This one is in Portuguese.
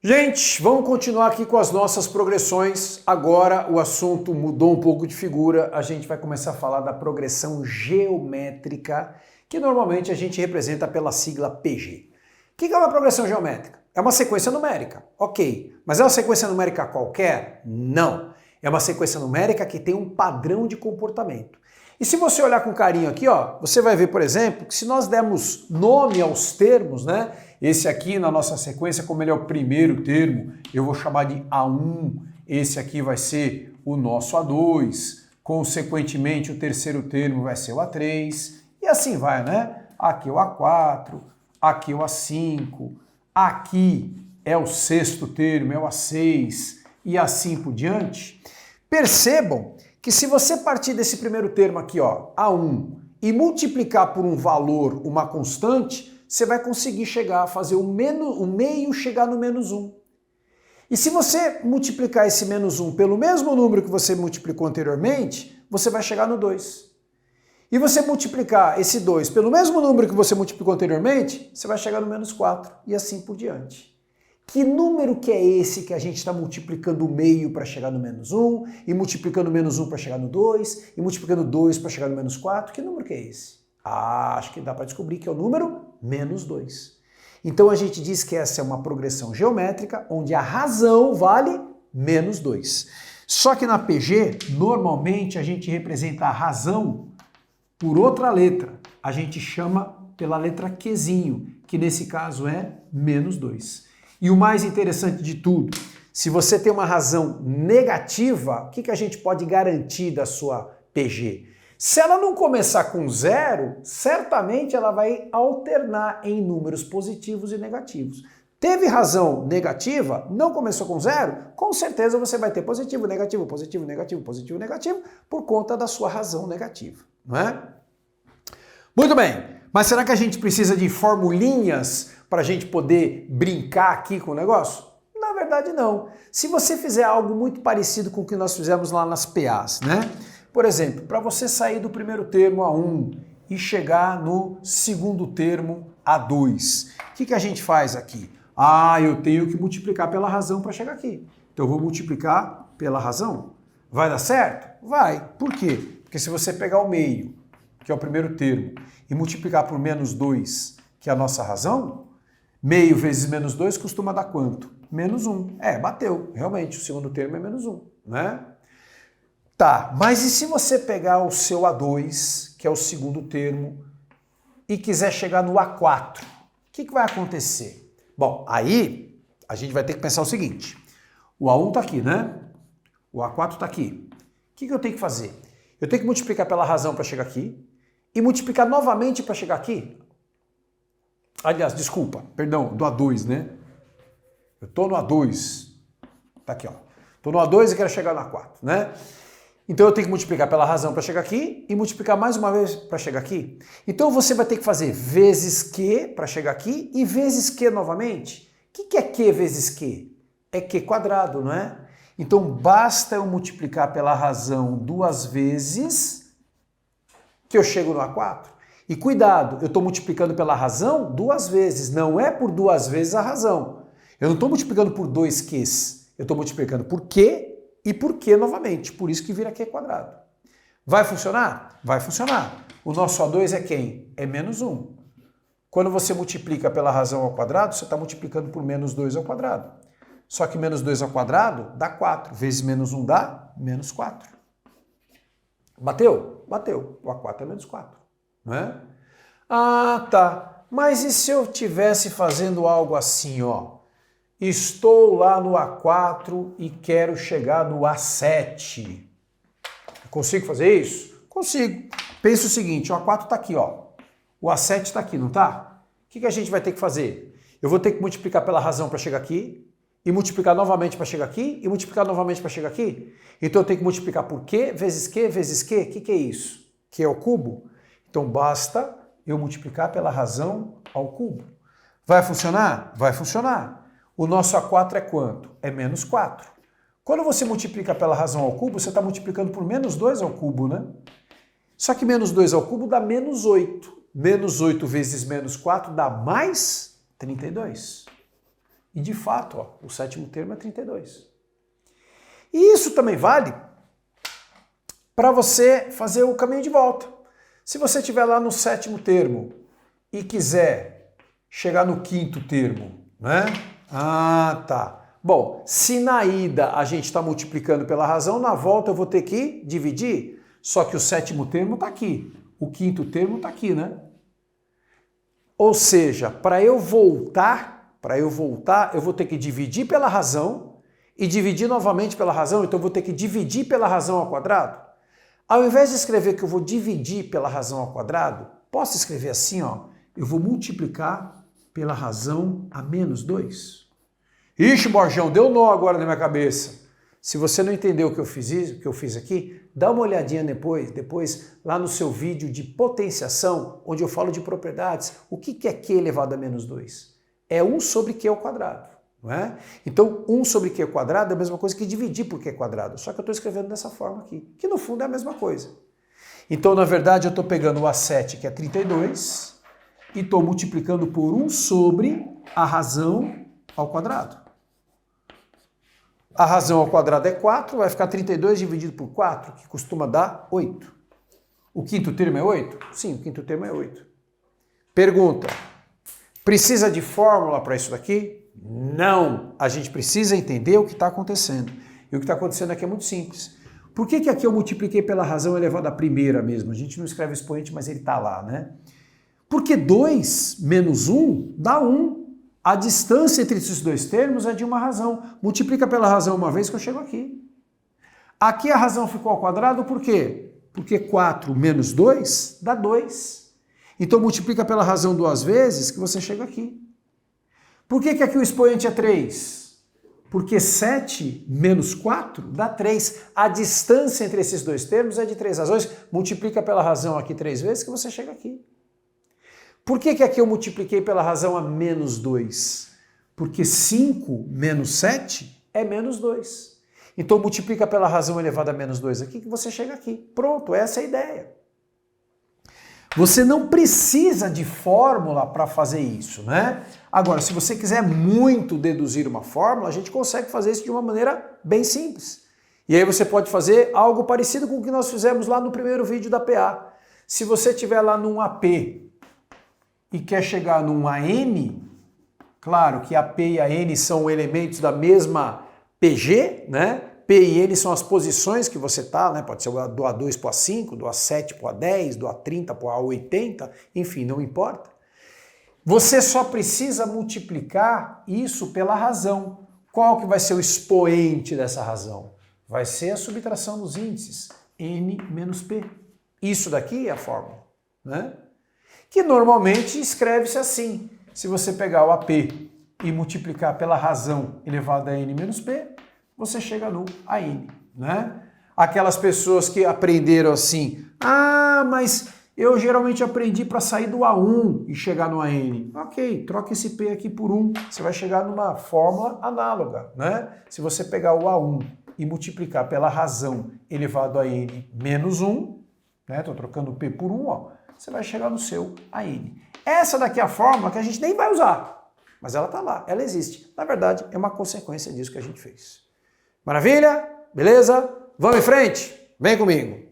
Gente, vamos continuar aqui com as nossas progressões. Agora o assunto mudou um pouco de figura. A gente vai começar a falar da progressão geométrica, que normalmente a gente representa pela sigla PG. O que é uma progressão geométrica? É uma sequência numérica, ok. Mas é uma sequência numérica qualquer? Não. É uma sequência numérica que tem um padrão de comportamento. E se você olhar com carinho aqui, ó, você vai ver, por exemplo, que se nós dermos nome aos termos, né? Esse aqui na nossa sequência, como ele é o primeiro termo, eu vou chamar de A1. Esse aqui vai ser o nosso A2. Consequentemente, o terceiro termo vai ser o A3. E assim vai, né? Aqui é o A4, aqui é o A5, aqui é o sexto termo, é o A6 e assim por diante. Percebam que se você partir desse primeiro termo aqui, ó, A1, e multiplicar por um valor, uma constante, você vai conseguir chegar a fazer o meio chegar no menos 1. E se você multiplicar esse menos 1 pelo mesmo número que você multiplicou anteriormente, você vai chegar no 2. E você multiplicar esse 2 pelo mesmo número que você multiplicou anteriormente, você vai chegar no menos 4 e assim por diante. Que número que é esse que a gente está multiplicando o meio para chegar no menos 1, e multiplicando o menos 1 para chegar no 2, e multiplicando 2 para chegar no menos 4? Que número que é esse? Acho que dá para descobrir que é o número menos 2. Então a gente diz que essa é uma progressão geométrica onde a razão vale menos 2. Só que na PG, normalmente a gente representa a razão por outra letra. A gente chama pela letra Qzinho, que nesse caso é menos 2. E o mais interessante de tudo, se você tem uma razão negativa, o que a gente pode garantir da sua PG? Se ela não começar com 0, certamente ela vai alternar em números positivos e negativos. Teve razão negativa, não começou com 0, com certeza você vai ter positivo, negativo, positivo, negativo, positivo, negativo, por conta da sua razão negativa, não é? Muito bem, mas será que a gente precisa de formulinhas para a gente poder brincar aqui com o negócio? Na verdade não. Se você fizer algo muito parecido com o que nós fizemos lá nas PAs, né? Por exemplo, para você sair do primeiro termo A1 e chegar no segundo termo A2, o que a gente faz aqui? Eu tenho que multiplicar pela razão para chegar aqui. Então eu vou multiplicar pela razão. Vai dar certo? Vai. Por quê? Porque se você pegar o meio, que é o primeiro termo, e multiplicar por menos 2, que é a nossa razão, meio vezes menos 2 costuma dar quanto? Menos 1. Bateu. Realmente, o segundo termo é menos 1, né? Tá, mas e se você pegar o seu A2, que é o segundo termo, e quiser chegar no A4, o que vai acontecer? Bom, aí a gente vai ter que pensar o seguinte, o A1 está aqui, né? O A4 está aqui. O que eu tenho que fazer? Eu tenho que multiplicar pela razão para chegar aqui, e multiplicar novamente para chegar aqui. Aliás, desculpa, perdão, do A2, né? Eu estou no A2, tá aqui, ó. Estou no A2 e quero chegar no A4, né? Então eu tenho que multiplicar pela razão para chegar aqui e multiplicar mais uma vez para chegar aqui. Então você vai ter que fazer vezes Q para chegar aqui e vezes Q novamente. O que é Q vezes Q? É Q quadrado, não é? Então basta eu multiplicar pela razão duas vezes que eu chego no A4. E cuidado, eu estou multiplicando pela razão duas vezes, não é por duas vezes a razão. Eu não estou multiplicando por dois Qs, eu estou multiplicando por Q e por Q novamente, por isso que vira Q quadrado. Vai funcionar? Vai funcionar. O nosso A2 é quem? É menos 1. Quando você multiplica pela razão ao quadrado, você está multiplicando por menos 2 ao quadrado. Só que menos 2 ao quadrado dá 4, vezes menos 1 dá menos 4. Bateu? Bateu. O A4 é menos 4, não é? Tá. Mas e se eu estivesse fazendo algo assim, ó? Estou lá no A4 e quero chegar no A7. Consigo fazer isso? Consigo. Pensa o seguinte, o A4 está aqui, ó. O A7 está aqui, não está? O que a gente vai ter que fazer? Eu vou ter que multiplicar pela razão para chegar aqui, e multiplicar novamente para chegar aqui, e multiplicar novamente para chegar aqui. Então eu tenho que multiplicar por Q vezes Q vezes Q. O que é isso? Q ao cubo? Então basta eu multiplicar pela razão ao cubo. Vai funcionar? Vai funcionar. O nosso A4 é quanto? É menos 4. Quando você multiplica pela razão ao cubo, você está multiplicando por menos 2 ao cubo, né? Só que menos 2 ao cubo dá menos 8. Menos 8 vezes menos 4 dá mais 32. E de fato, ó, o sétimo termo é 32. E isso também vale para você fazer o caminho de volta. Se você estiver lá no sétimo termo e quiser chegar no quinto termo, né? Ah, tá. Bom, se na ida a gente está multiplicando pela razão, na volta eu vou ter que dividir, só que o sétimo termo está aqui, o quinto termo está aqui, né? Ou seja, para eu voltar, eu vou ter que dividir pela razão e dividir novamente pela razão, então eu vou ter que dividir pela razão ao quadrado. Ao invés de escrever que eu vou dividir pela razão ao quadrado, posso escrever assim, ó, eu vou multiplicar pela razão a menos 2. Ixi, Borjão, deu nó agora na minha cabeça. Se você não entendeu o que eu fiz aqui, dá uma olhadinha depois lá no seu vídeo de potenciação, onde eu falo de propriedades. O que é Q elevado a menos 2? É 1 sobre Q ao quadrado, não é? Então, 1 sobre Q ao quadrado é a mesma coisa que dividir por Q quadrado, só que eu estou escrevendo dessa forma aqui, que no fundo é a mesma coisa. Então, na verdade, eu estou pegando o A7, que é 32, e estou multiplicando por 1 sobre a razão ao quadrado. A razão ao quadrado é 4, vai ficar 32 dividido por 4, que costuma dar 8. O quinto termo é 8? Sim, o quinto termo é 8. Pergunta, precisa de fórmula para isso daqui? Não! A gente precisa entender o que está acontecendo. E o que está acontecendo aqui é muito simples. Por que aqui eu multipliquei pela razão elevada à primeira mesmo? A gente não escreve expoente, mas ele está lá, né? Porque 2 menos 1 dá 1. A distância entre esses dois termos é de uma razão. Multiplica pela razão uma vez que eu chego aqui. Aqui a razão ficou ao quadrado por quê? Porque 4 menos 2 dá 2. Então multiplica pela razão duas vezes que você chega aqui. Por que aqui o expoente é 3? Porque 7 menos 4 dá 3. A distância entre esses dois termos é de 3 razões. Multiplica pela razão aqui 3 vezes que você chega aqui. Por que aqui eu multipliquei pela razão a menos 2? Porque 5 menos 7 é menos 2. Então multiplica pela razão elevada a menos 2 aqui que você chega aqui. Pronto, essa é a ideia. Você não precisa de fórmula para fazer isso, né? Agora, se você quiser muito deduzir uma fórmula, a gente consegue fazer isso de uma maneira bem simples. E aí você pode fazer algo parecido com o que nós fizemos lá no primeiro vídeo da PA. Se você estiver lá num AP e quer chegar num AN, claro que a P e a N são elementos da mesma PG, né? P e N são as posições que você está, né? Pode ser do A2 para o A5, do A7 para o A10, do A30 para o A80, enfim, não importa. Você só precisa multiplicar isso pela razão. Qual que vai ser o expoente dessa razão? Vai ser a subtração dos índices, N menos P. Isso daqui é a fórmula, né? Que normalmente escreve-se assim. Se você pegar o AP e multiplicar pela razão elevada a N menos P, você chega no AN, né? Aquelas pessoas que aprenderam assim, mas eu geralmente aprendi para sair do A1 e chegar no AN. Ok, troca esse P aqui por 1, você vai chegar numa fórmula análoga, né? Se você pegar o A1 e multiplicar pela razão elevado a N menos 1, né? Estou trocando o P por 1, ó, você vai chegar no seu AN. Essa daqui é a fórmula que a gente nem vai usar, mas ela está lá, ela existe. Na verdade, é uma consequência disso que a gente fez. Maravilha? Beleza? Vamos em frente? Vem comigo!